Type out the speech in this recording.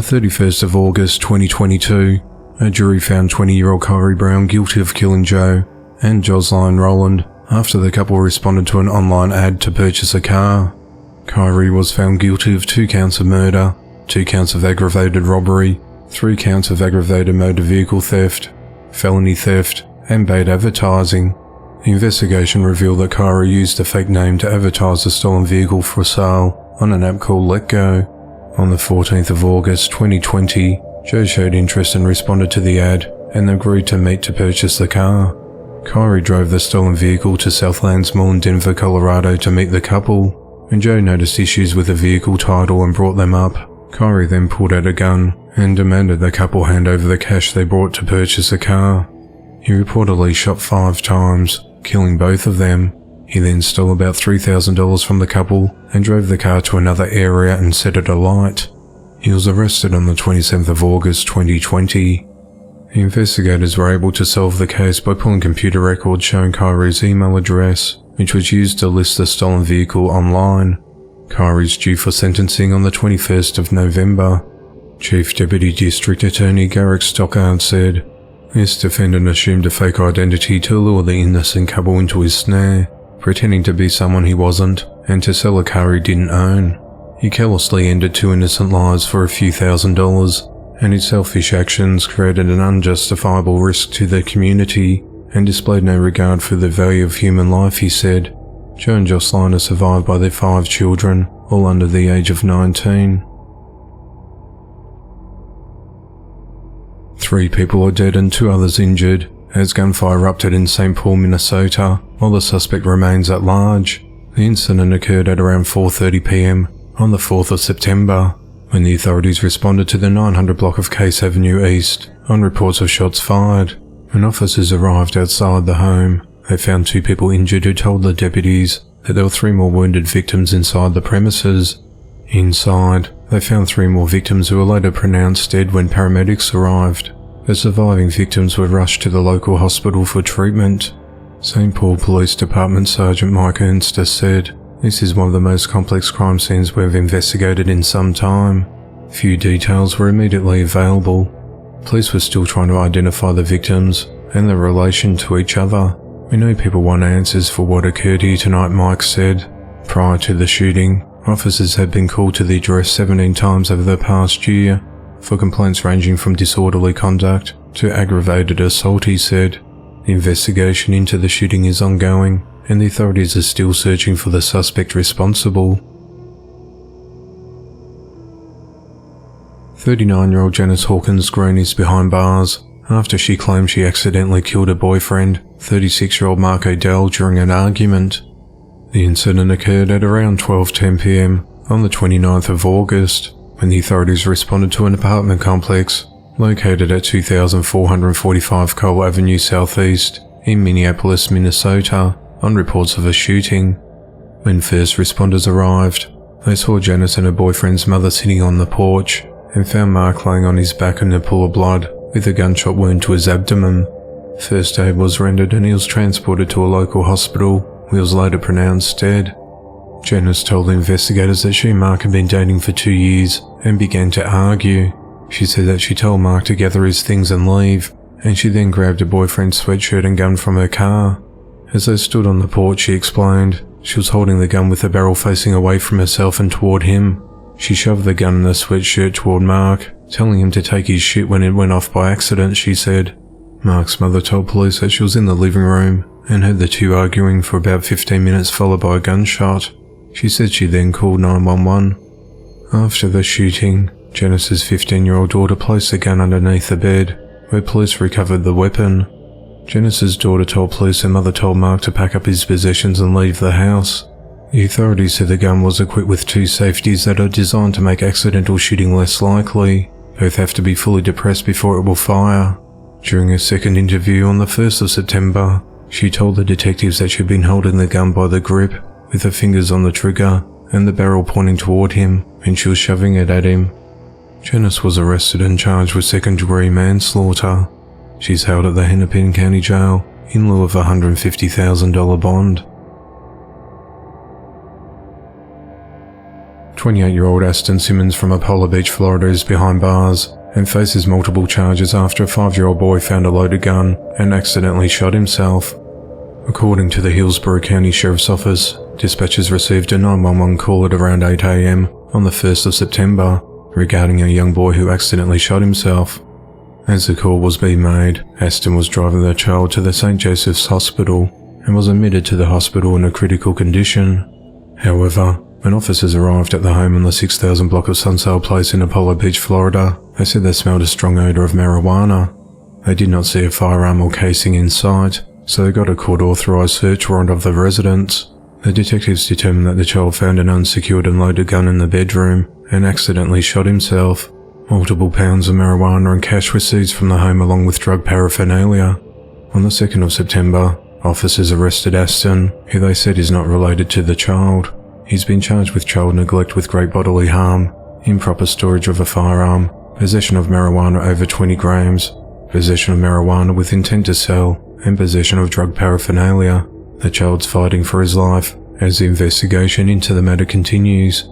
the 31st of August 2022, a jury found 20-year-old Kyrie Brown guilty of killing Joe and Jocelyn Rowland after the couple responded to an online ad to purchase a car. Kyrie was found guilty of 2 counts of murder, 2 counts of aggravated robbery, 3 counts of aggravated motor vehicle theft, felony theft, and bad advertising. The investigation revealed that Kyrie used a fake name to advertise a stolen vehicle for sale on an app called LetGo. On the 14th of August 2020, Joe showed interest and responded to the ad and agreed to meet to purchase the car. Kyrie drove the stolen vehicle to Southlands Mall in Denver, Colorado to meet the couple. When Joe noticed issues with the vehicle title and brought them up, Kyrie then pulled out a gun and demanded the couple hand over the cash they brought to purchase the car. He reportedly shot 5 times, killing both of them. He then stole about $3,000 from the couple and drove the car to another area and set it alight. He was arrested on the 27th of August 2020. The investigators were able to solve the case by pulling computer records showing Kyrie's email address, which was used to list the stolen vehicle online. Kyrie's due for sentencing on the 21st of November. Chief Deputy District Attorney Garrick Stockard said, "This defendant assumed a fake identity to lure the innocent couple into his snare, pretending to be someone he wasn't, and to sell a car he didn't own. He callously ended 2 innocent lives for a few $1,000s, and his selfish actions created an unjustifiable risk to the community and displayed no regard for the value of human life," he said. Joe and Jocelyn are survived by their 5 children, all under the age of 19. 3 people are dead and 2 others injured as gunfire erupted in St. Paul, Minnesota, while the suspect remains at large. The incident occurred at around 4:30 p.m. on the 4th of September, when the authorities responded to the 900 block of Case Avenue East on reports of shots fired. When officers arrived outside the home, they found 2 people injured who told the deputies that there were 3 more wounded victims inside the premises. Inside, they found 3 more victims who were later pronounced dead when paramedics arrived. The surviving victims were rushed to the local hospital for treatment. St. Paul Police Department Sergeant Mike Ernst has said, "This is one of the most complex crime scenes we've investigated in some time. Few details were immediately available. Police were still trying to identify the victims and their relation to each other. We know people want answers for what occurred here tonight," Mike said. Prior to the shooting, officers had been called to the address 17 times over the past year for complaints ranging from disorderly conduct to aggravated assault, he said. The investigation into the shooting is ongoing, and the authorities are still searching for the suspect responsible. 39-year-old Janice Hawkins Groen is behind bars after she claimed she accidentally killed her boyfriend, 36-year-old Mark O'Dell, during an argument. The incident occurred at around 12:10 p.m. on the 29th of August, when the authorities responded to an apartment complex located at 2445 Cole Avenue Southeast in Minneapolis, Minnesota, on reports of a shooting. When first responders arrived, they saw Janice and her boyfriend's mother sitting on the porch and found Mark laying on his back in a pool of blood with a gunshot wound to his abdomen. First aid was rendered and he was transported to a local hospital, where he was later pronounced dead. Janice told investigators that she and Mark had been dating for 2 years and began to argue. She said that she told Mark to gather his things and leave, and she then grabbed her boyfriend's sweatshirt and gun from her car. As they stood on the porch, she explained, she was holding the gun with the barrel facing away from herself and toward him. She shoved the gun and the sweatshirt toward Mark, telling him to take his shit when it went off by accident, she said. Mark's mother told police that she was in the living room and heard the 2 arguing for about 15 minutes, followed by a gunshot. She said she then called 911. After the shooting, Janice's 15-year-old daughter placed the gun underneath the bed, where police recovered the weapon. Janice's daughter told police her mother told Mark to pack up his possessions and leave the house. The authorities said the gun was equipped with 2 safeties that are designed to make accidental shooting less likely. Both have to be fully depressed before it will fire. During her second interview on the 1st of September, she told the detectives that she had been holding the gun by the grip, with her fingers on the trigger and the barrel pointing toward him, and she was shoving it at him. Janice was arrested and charged with second-degree manslaughter. She's held at the Hennepin County Jail in lieu of a $150,000 bond. 28-year-old Aston Simmons from Apollo Beach, Florida is behind bars and faces multiple charges after a 5-year-old boy found a loaded gun and accidentally shot himself. According to the Hillsborough County Sheriff's Office, dispatchers received a 911 call at around 8 a.m. on the 1st of September regarding a young boy who accidentally shot himself. As the call was being made, Aston was driving the child to the St. Joseph's Hospital and was admitted to the hospital in a critical condition. However, when officers arrived at the home on the 6,000 block of Sunsail Place in Apollo Beach, Florida, they said they smelled a strong odor of marijuana. They did not see a firearm or casing in sight, so they got a court-authorized search warrant of the residence. The detectives determined that the child found an unsecured and loaded gun in the bedroom and accidentally shot himself. Multiple pounds of marijuana and cash were seized from the home along with drug paraphernalia. On the 2nd of September, officers arrested Aston, who they said is not related to the child. He's been charged with child neglect with great bodily harm, improper storage of a firearm, possession of marijuana over 20 grams, possession of marijuana with intent to sell, and possession of drug paraphernalia. The child's fighting for his life as the investigation into the matter continues.